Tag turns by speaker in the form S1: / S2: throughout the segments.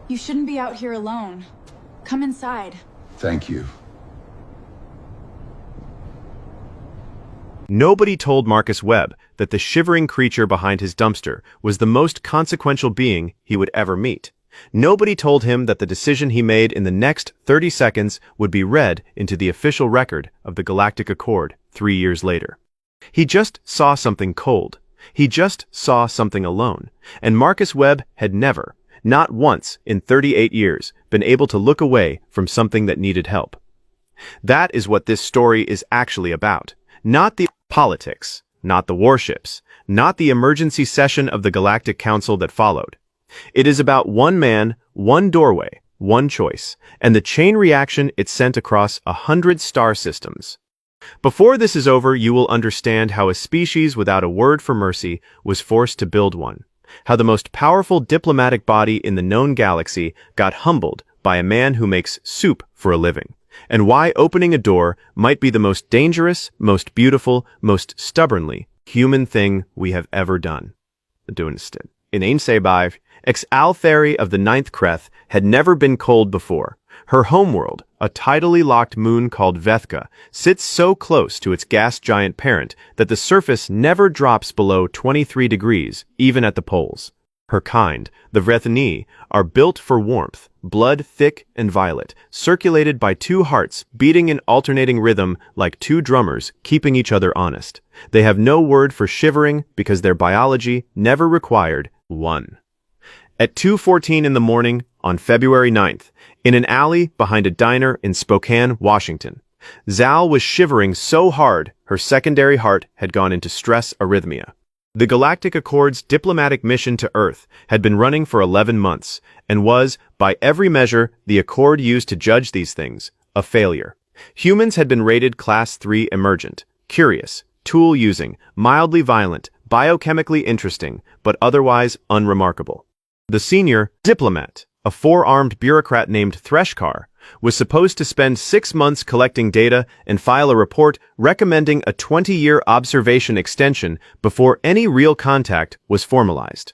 S1: You shouldn't be out here alone. Come inside.
S2: Thank you.
S3: Nobody told Marcus Webb that the shivering creature behind his dumpster was the most consequential being he would ever meet. Nobody told him that the decision he made in the next 30 seconds would be read into the official record of the Galactic Accord 3 years later. He just saw something cold. He just saw something alone. And Marcus Webb had never, not once in 38 years, been able to look away from something that needed help. That is what this story is actually about. Not the politics, not the warships, not the emergency session of the Galactic Council that followed. It is about one man, one doorway, one choice, and the chain reaction it sent across 100 star systems. Before this is over, you will understand how a species without a word for mercy was forced to build one, how the most powerful diplomatic body in the known galaxy got humbled by a man who makes soup for a living, and why opening a door might be the most dangerous, most beautiful, most stubbornly human thing we have ever done. In Sci-Fi, Altheri of the Ninth Creth had never been cold before. Her homeworld, a tidally locked moon called Vethka, sits so close to its gas giant parent that the surface never drops below 23 degrees, even at the poles. Her kind, the Vrethani, are built for warmth, blood thick and violet, circulated by two hearts beating in alternating rhythm like two drummers keeping each other honest. They have no word for shivering because their biology never required one. At 2:14 in the morning on February 9th, in an alley behind a diner in Spokane, Washington, Zal was shivering so hard her secondary heart had gone into stress arrhythmia. The Galactic Accord's diplomatic mission to Earth had been running for 11 months and was, by every measure the Accord used to judge these things, a failure. Humans had been rated Class 3 emergent, curious, tool-using, mildly violent, biochemically interesting, but otherwise unremarkable. The senior diplomat, a four-armed bureaucrat named Threshkar, was supposed to spend 6 months collecting data and file a report recommending a 20-year observation extension before any real contact was formalized.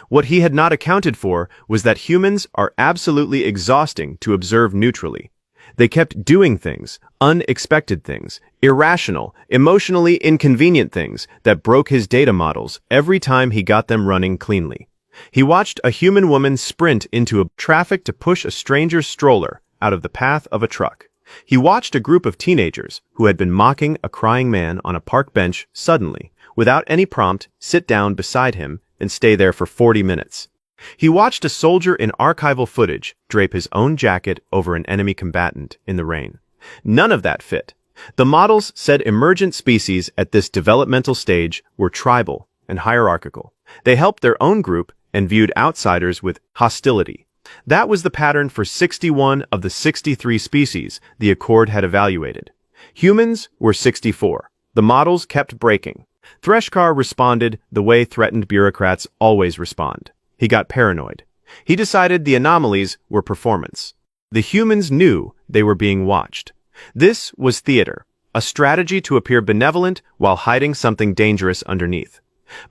S3: What he had not accounted for was that humans are absolutely exhausting to observe neutrally. They kept doing things, unexpected things, irrational, emotionally inconvenient things that broke his data models every time he got them running cleanly. He watched a human woman sprint into a traffic to push a stranger's stroller out of the path of a truck. He watched a group of teenagers who had been mocking a crying man on a park bench suddenly, without any prompt, sit down beside him and stay there for 40 minutes. He watched a soldier in archival footage drape his own jacket over an enemy combatant in the rain. None of that fit. The models said emergent species at this developmental stage were tribal and hierarchical. They helped their own group and viewed outsiders with hostility. That was the pattern for 61 of the 63 species the Accord had evaluated. Humans were 64. The models kept breaking. Threshkar responded the way threatened bureaucrats always respond. He got paranoid. He decided the anomalies were performance. The humans knew they were being watched. This was theater, a strategy to appear benevolent while hiding something dangerous underneath.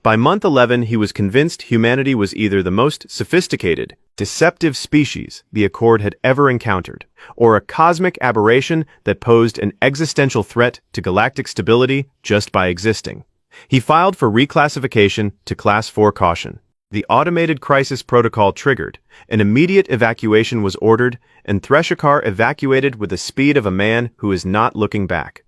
S3: By month 11, he was convinced humanity was either the most sophisticated, deceptive species the Accord had ever encountered, or a cosmic aberration that posed an existential threat to galactic stability just by existing. He filed for reclassification to Class 4 caution. The automated crisis protocol triggered, an immediate evacuation was ordered, and Threshkar evacuated with the speed of a man who is not looking back.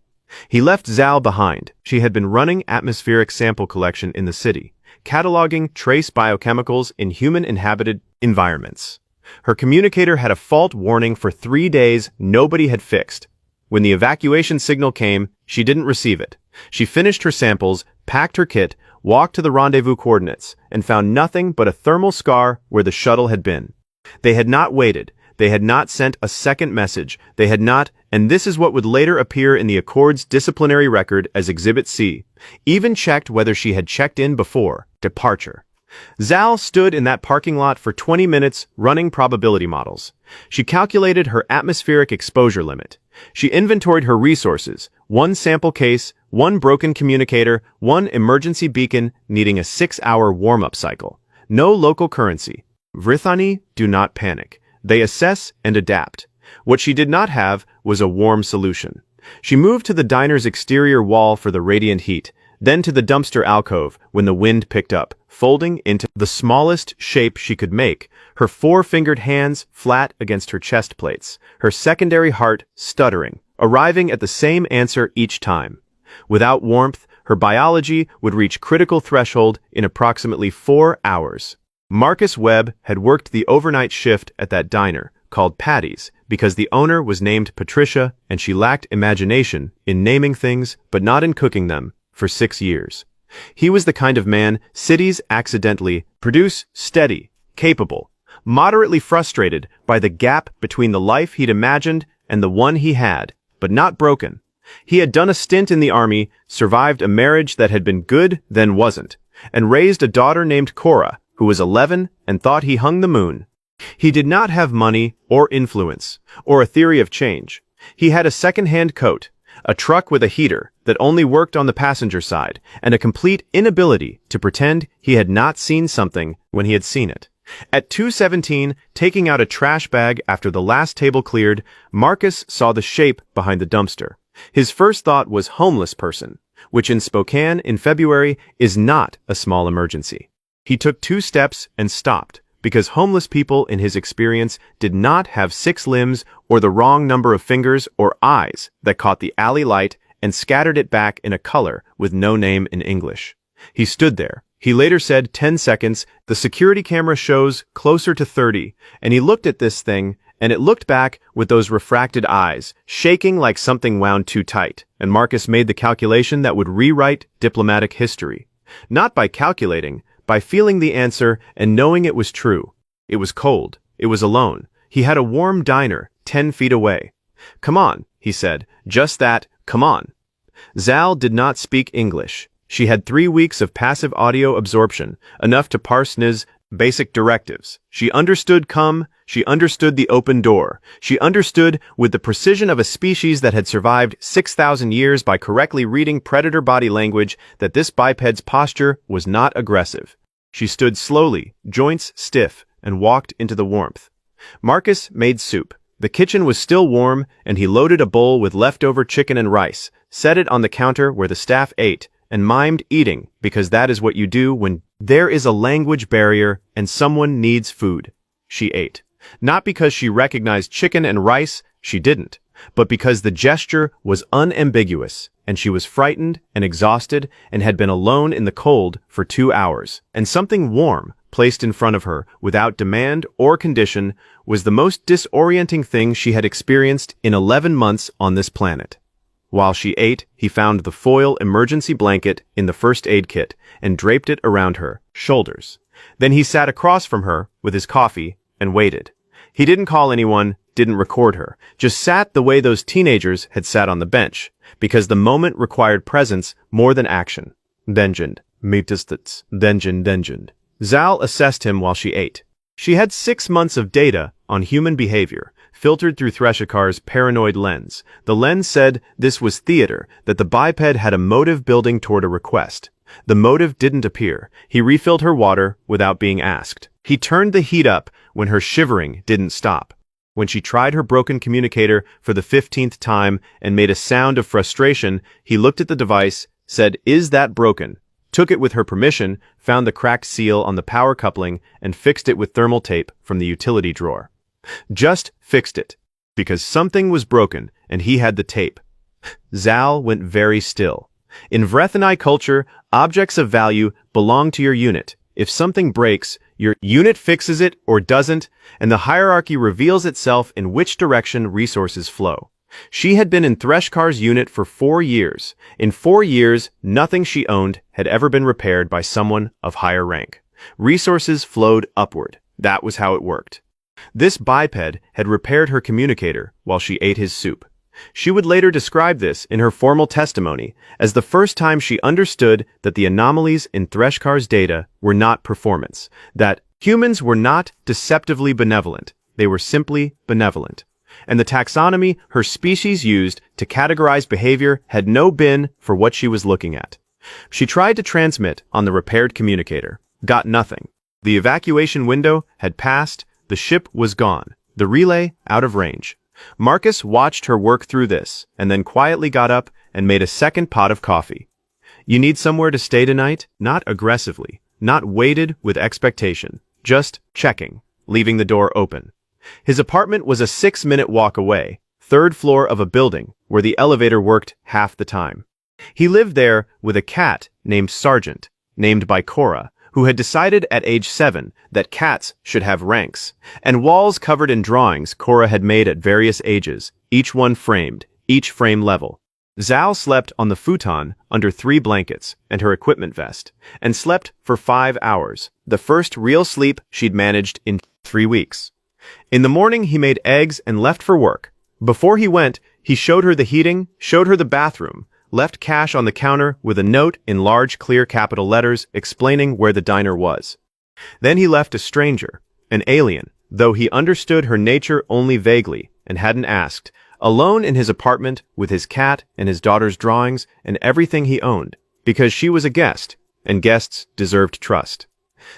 S3: He left Zal behind. She had been running atmospheric sample collection in the city, cataloging trace biochemicals in human-inhabited environments. Her communicator had a fault warning for 3 days nobody had fixed. When the evacuation signal came, she didn't receive it. She finished her samples, packed her kit, walked to the rendezvous coordinates, and found nothing but a thermal scar where the shuttle had been. They had not waited. They had not sent a second message. They had not, and this is what would later appear in the Accord's disciplinary record as Exhibit C, even checked whether she had checked in before departure. Zal stood in that parking lot for 20 minutes running probability models. She calculated her atmospheric exposure limit. She inventoried her resources, one sample case, one broken communicator, one emergency beacon needing a 6-hour warm-up cycle. No local currency. Vrithani do not panic. They assess and adapt. What she did not have was a warm solution. She moved to the diner's exterior wall for the radiant heat, then to the dumpster alcove when the wind picked up, folding into the smallest shape she could make, her four-fingered hands flat against her chest plates, her secondary heart stuttering, arriving at the same answer each time. Without warmth, her biology would reach critical threshold in approximately 4 hours. Marcus Webb had worked the overnight shift at that diner, called Patty's, because the owner was named Patricia and she lacked imagination in naming things but not in cooking them, for 6 years. He was the kind of man cities accidentally produce: steady, capable, moderately frustrated by the gap between the life he'd imagined and the one he had, but not broken. He had done a stint in the army, survived a marriage that had been good then wasn't, and raised a daughter named Cora, who was 11 and thought he hung the moon. He did not have money or influence or a theory of change. He had a second-hand coat, a truck with a heater that only worked on the passenger side, and a complete inability to pretend he had not seen something when he had seen it. At 2:17, taking out a trash bag after the last table cleared, Marcus saw the shape behind the dumpster. His first thought was homeless person, which in Spokane in February is not a small emergency. He took 2 steps and stopped, because homeless people in his experience did not have 6 limbs or the wrong number of fingers or eyes that caught the alley light and scattered it back in a color with no name in English. He stood there. He later said 10 seconds, the security camera shows closer to 30, and he looked at this thing, and it looked back with those refracted eyes, shaking like something wound too tight, and Marcus made the calculation that would rewrite diplomatic history. Not by calculating, by feeling the answer and knowing it was true. It was cold. It was alone. He had a warm diner 10 feet away. "Come on," he said. Just that, come on. Zal did not speak English. She had 3 weeks of passive audio absorption, enough to parse N's basic directives. She understood come, she understood the open door. She understood with the precision of a species that had survived 6,000 years by correctly reading predator body language that this biped's posture was not aggressive. She stood slowly, joints stiff, and walked into the warmth. Marcus made soup. The kitchen was still warm, and he loaded a bowl with leftover chicken and rice, set it on the counter where the staff ate, and mimed eating, because that is what you do when there is a language barrier and someone needs food. She ate. Not because she recognized chicken and rice, she didn't, but because the gesture was unambiguous, and she was frightened and exhausted and had been alone in the cold for 2 hours, and something warm, placed in front of her without demand or condition, was the most disorienting thing she had experienced in 11 months on this planet. While she ate, he found the foil emergency blanket in the first aid kit and draped it around her shoulders. Then he sat across from her with his coffee and waited. He didn't call anyone, didn't record her, just sat the way those teenagers had sat on the bench, because the moment required presence more than action. Denjand, metastats, denjand. Zal assessed him while she ate. She had 6 months of data on human behavior, filtered through Threshikar's paranoid lens. The lens said this was theater, that the biped had a motive building toward a request. The motive didn't appear. He refilled her water without being asked. He turned the heat up when her shivering didn't stop. When she tried her broken communicator for the 15th time and made a sound of frustration, he looked at the device, said, "Is that broken?" Took it with her permission, found the cracked seal on the power coupling, and fixed it with thermal tape from the utility drawer. Just fixed it, because something was broken, and he had the tape. Zal went very still. In Vrethani culture, objects of value belong to your unit. If something breaks, your unit fixes it or doesn't, and the hierarchy reveals itself in which direction resources flow. She had been in Threshikar's unit for 4 years. In 4 years, nothing she owned had ever been repaired by someone of higher rank. Resources flowed upward. That was how it worked. This biped had repaired her communicator while she ate his soup. She would later describe this in her formal testimony as the first time she understood that the anomalies in Threshikar's data were not performance, that humans were not deceptively benevolent, they were simply benevolent. And the taxonomy her species used to categorize behavior had no bin for what she was looking at. She tried to transmit on the repaired communicator, got nothing. The evacuation window had passed, the ship was gone, the relay out of range. Marcus watched her work through this, and then quietly got up and made a second pot of coffee. You need somewhere to stay tonight? Not aggressively, not weighted with expectation, just checking, leaving the door open. His apartment was a 6-minute walk away, third floor of a building where the elevator worked half the time. He lived there with a cat named Sargent, named by Cora, who had decided at age 7 that cats should have ranks, and walls covered in drawings Cora had made at various ages, each one framed, each frame level. Zal slept on the futon under 3 blankets and her equipment vest, and slept for 5 hours, the first real sleep she'd managed in 3 weeks. In the morning he made eggs and left for work. Before he went, he showed her the heating, showed her the bathroom, left cash on the counter with a note in large clear capital letters explaining where the diner was. Then he left a stranger, an alien, though he understood her nature only vaguely and hadn't asked, alone in his apartment with his cat and his daughter's drawings and everything he owned, because she was a guest, and guests deserved trust.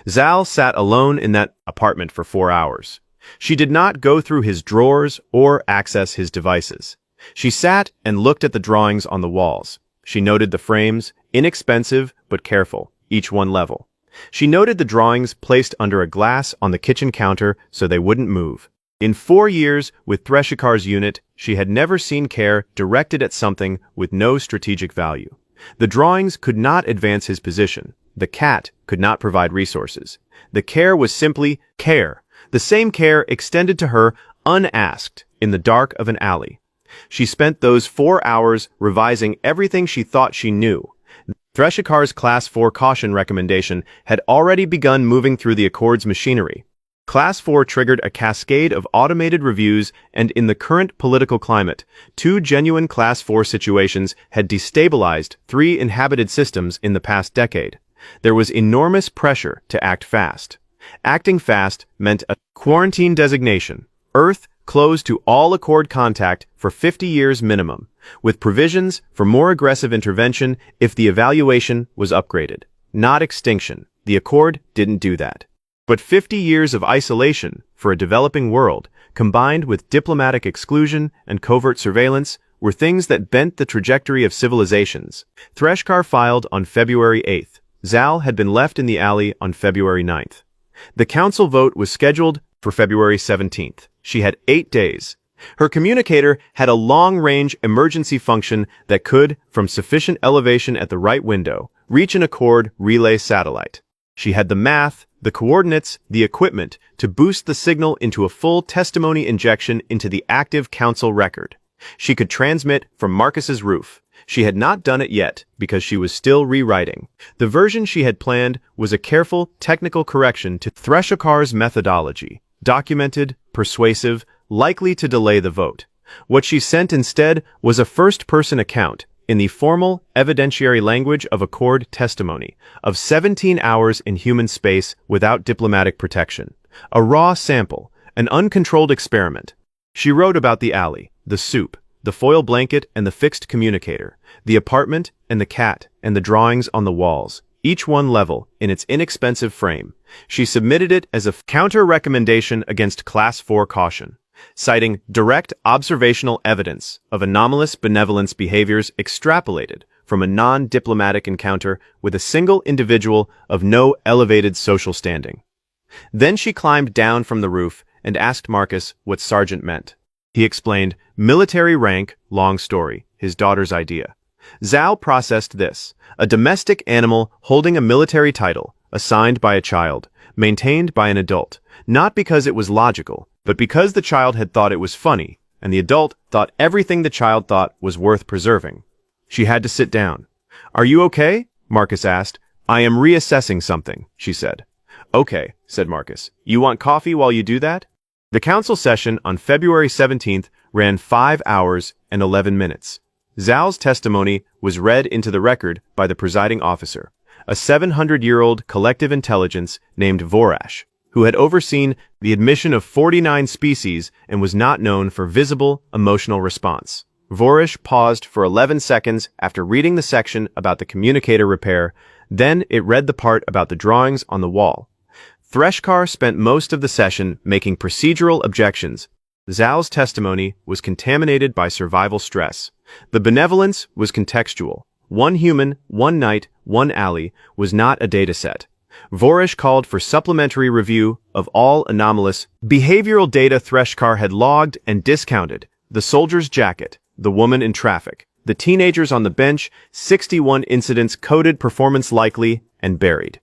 S3: Zal sat alone in that apartment for 4 hours. She did not go through his drawers or access his devices. She sat and looked at the drawings on the walls. She noted the frames, inexpensive but careful, each one level. She noted the drawings placed under a glass on the kitchen counter so they wouldn't move. In 4 years with Threshikar's unit, she had never seen care directed at something with no strategic value. The drawings could not advance his position. The cat could not provide resources. The care was simply care. The same care extended to her unasked in the dark of an alley. She spent those 4 hours revising everything she thought she knew. Threshikar's Class 4 caution recommendation had already begun moving through the Accord's machinery. Class 4 triggered a cascade of automated reviews, and in the current political climate, 2 genuine Class 4 situations had destabilized 3 inhabited systems in the past decade. There was enormous pressure to act fast. Acting fast meant a quarantine designation, Earth closed to all Accord contact for 50 years minimum, with provisions for more aggressive intervention if the evaluation was upgraded. Not extinction. The Accord didn't do that. But 50 years of isolation for a developing world, combined with diplomatic exclusion and covert surveillance, were things that bent the trajectory of civilizations. Threshkar filed on February 8th. Zal had been left in the alley on February 9th. The council vote was scheduled for February 17th. She had 8 days. Her communicator had a long-range emergency function that could, from sufficient elevation at the right window, reach an Accord relay satellite. She had the math, the coordinates, the equipment to boost the signal into a full testimony injection into the active council record. She could transmit from Marcus's roof. She had not done it yet because she was still rewriting. The version she had planned was a careful technical correction to Threshikar's methodology, documented, persuasive, likely to delay the vote. What she sent instead was a first-person account, in the formal, evidentiary language of Accord testimony, of 17 hours in human space without diplomatic protection. A raw sample, an uncontrolled experiment. She wrote about the alley, the soup, the foil blanket and the fixed communicator, the apartment and the cat and the drawings on the walls, each one level in its inexpensive frame. She submitted it as a counter-recommendation against Class 4 caution, citing direct observational evidence of anomalous benevolence behaviors extrapolated from a non-diplomatic encounter with a single individual of no elevated social standing. Then she climbed down from the roof and asked Marcus what sergeant meant. He explained, military rank, long story, his daughter's idea. Zal processed this, a domestic animal holding a military title, assigned by a child, maintained by an adult, not because it was logical, but because the child had thought it was funny, and the adult thought everything the child thought was worth preserving. She had to sit down. "Are you okay?" Marcus asked. "I am reassessing something," she said. "Okay," said Marcus. "You want coffee while you do that?" The council session on February 17th ran 5 hours and 11 minutes. Zal's testimony was read into the record by the presiding officer, a 700-year-old collective intelligence named Vorash, who had overseen the admission of 49 species and was not known for visible emotional response. Vorash paused for 11 seconds after reading the section about the communicator repair, then it read the part about the drawings on the wall. Threshkar spent most of the session making procedural objections. Zal's testimony was contaminated by survival stress. The benevolence was contextual. One human, one night, one alley was not a dataset. Voresh called for supplementary review of all anomalous behavioral data Threshkar had logged and discounted. The soldier's jacket, the woman in traffic, the teenagers on the bench, 61 incidents coded performance likely and buried.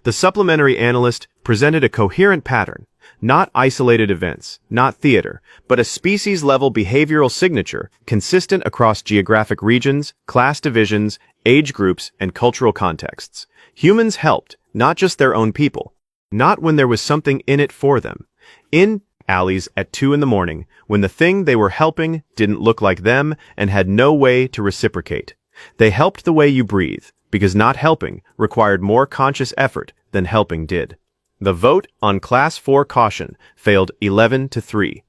S3: The supplementary analyst presented a coherent pattern, not isolated events, not theater, but a species-level behavioral signature consistent across geographic regions, class divisions, age groups, and cultural contexts. Humans helped, not just their own people, not when there was something in it for them. In alleys at 2 in the morning, when the thing they were helping didn't look like them and had no way to reciprocate. They helped the way you breathe, because not helping required more conscious effort than helping did. The vote on Class 4 caution failed 11-3.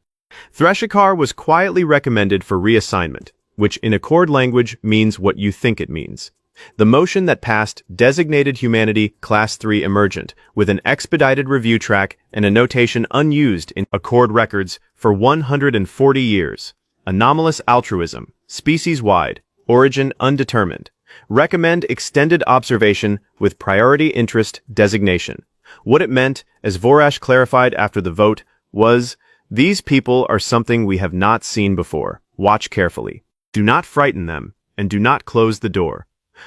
S3: Threshkar was quietly recommended for reassignment, which in Accord language means what you think it means. The motion that passed designated humanity Class 3 emergent, with an expedited review track and a notation unused in Accord records for 140 years. Anomalous altruism, species-wide, origin undetermined. Recommend extended observation with priority interest designation. What it meant, as Voresh clarified after the vote, was, these people are something we have not seen before. Watch carefully. Do not frighten them, and do not close the door.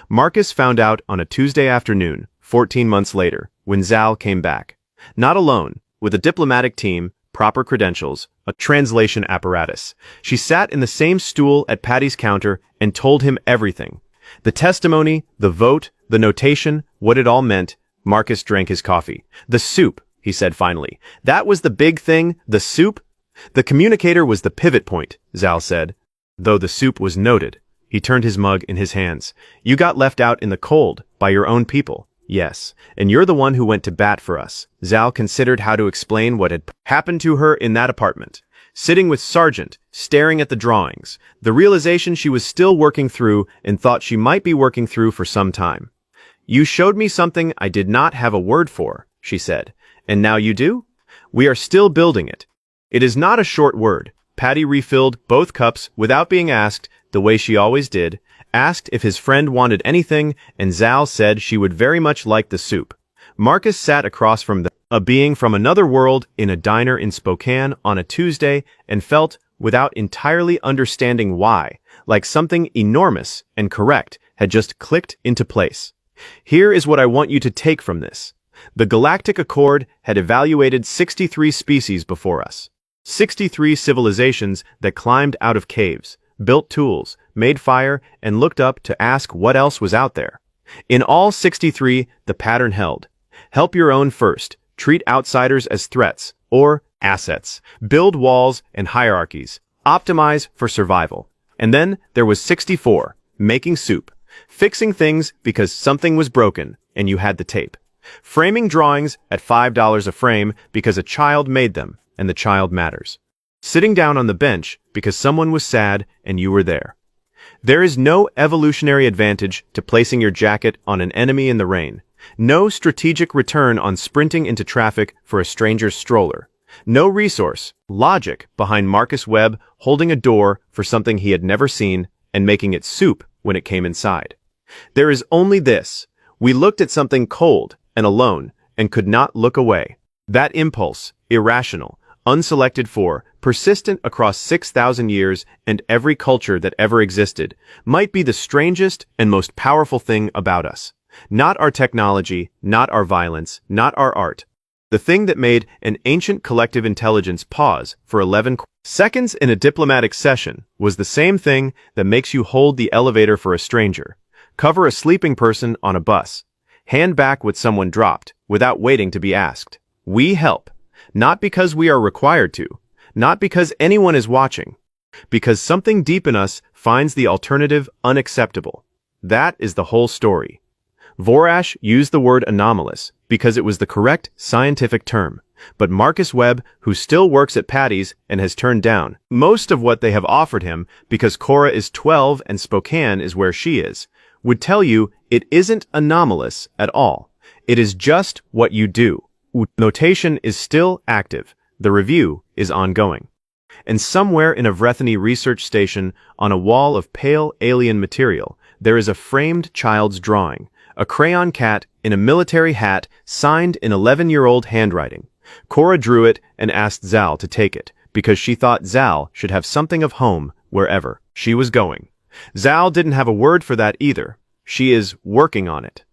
S3: Marcus found out on a Tuesday afternoon, 14 months later, when Zal came back. Not alone, with a diplomatic team, proper credentials, a translation apparatus. She sat in the same stool at Patty's counter and told him everything. The testimony, the vote, the notation, what it all meant. Marcus drank his coffee. The soup, he said finally. That was the big thing, the soup? The communicator was the pivot point, Zal said. Though the soup was noted. He turned his mug in his hands. You got left out in the cold, by your own people. Yes, and you're the one who went to bat for us. Zal considered how to explain what had happened to her in that apartment. Sitting with Sargent, staring at the drawings, the realization she was still working through and thought she might be working through for some time. You showed me something I did not have a word for, she said. And now you do? We are still building it. It is not a short word. Patty refilled both cups without being asked, the way she always did, asked if his friend wanted anything, and Zal said she would very much like the soup. Marcus sat across from a being from another world in a diner in Spokane on a Tuesday and felt, without entirely understanding why, like something enormous and correct had just clicked into place. Here is what I want you to take from this. The Galactic Accord had evaluated 63 species before us. 63 civilizations that climbed out of caves, built tools, made fire, and looked up to ask what else was out there. In all 63, the pattern held. Help your own first. Treat outsiders as threats or assets. Build walls and hierarchies. Optimize for survival. And then there was 64, making soup. Fixing things because something was broken and you had the tape. Framing drawings at $5 a frame because a child made them and the child matters. Sitting down on the bench because someone was sad and you were there. There is no evolutionary advantage to placing your jacket on an enemy in the rain. No strategic return on sprinting into traffic for a stranger's stroller. No resource, logic behind Marcus Webb holding a door for something he had never seen and making it soup when it came inside. There is only this. We looked at something cold and alone and could not look away. That impulse, irrational, unselected for, persistent across 6,000 years and every culture that ever existed, might be the strangest and most powerful thing about us. Not our technology, not our violence, not our art. The thing that made an ancient collective intelligence pause for 11 seconds in a diplomatic session was the same thing that makes you hold the elevator for a stranger, cover a sleeping person on a bus, hand back what someone dropped without waiting to be asked. We help, not because we are required to, not because anyone is watching, because something deep in us finds the alternative unacceptable. That is the whole story. Voresh used the word anomalous because it was the correct scientific term, but Marcus Webb, who still works at Patty's and has turned down most of what they have offered him because Cora is 12 and Spokane is where she is, would tell you it isn't anomalous at all. It is just what you do, Notation is still active. The review is ongoing. And somewhere in a Vrethany research station, on a wall of pale alien material, there is a framed child's drawing, a crayon cat in a military hat signed in 11-year-old handwriting. Cora drew it and asked Zal to take it, because she thought Zal should have something of home wherever she was going. Zal didn't have a word for that either. She is working on it.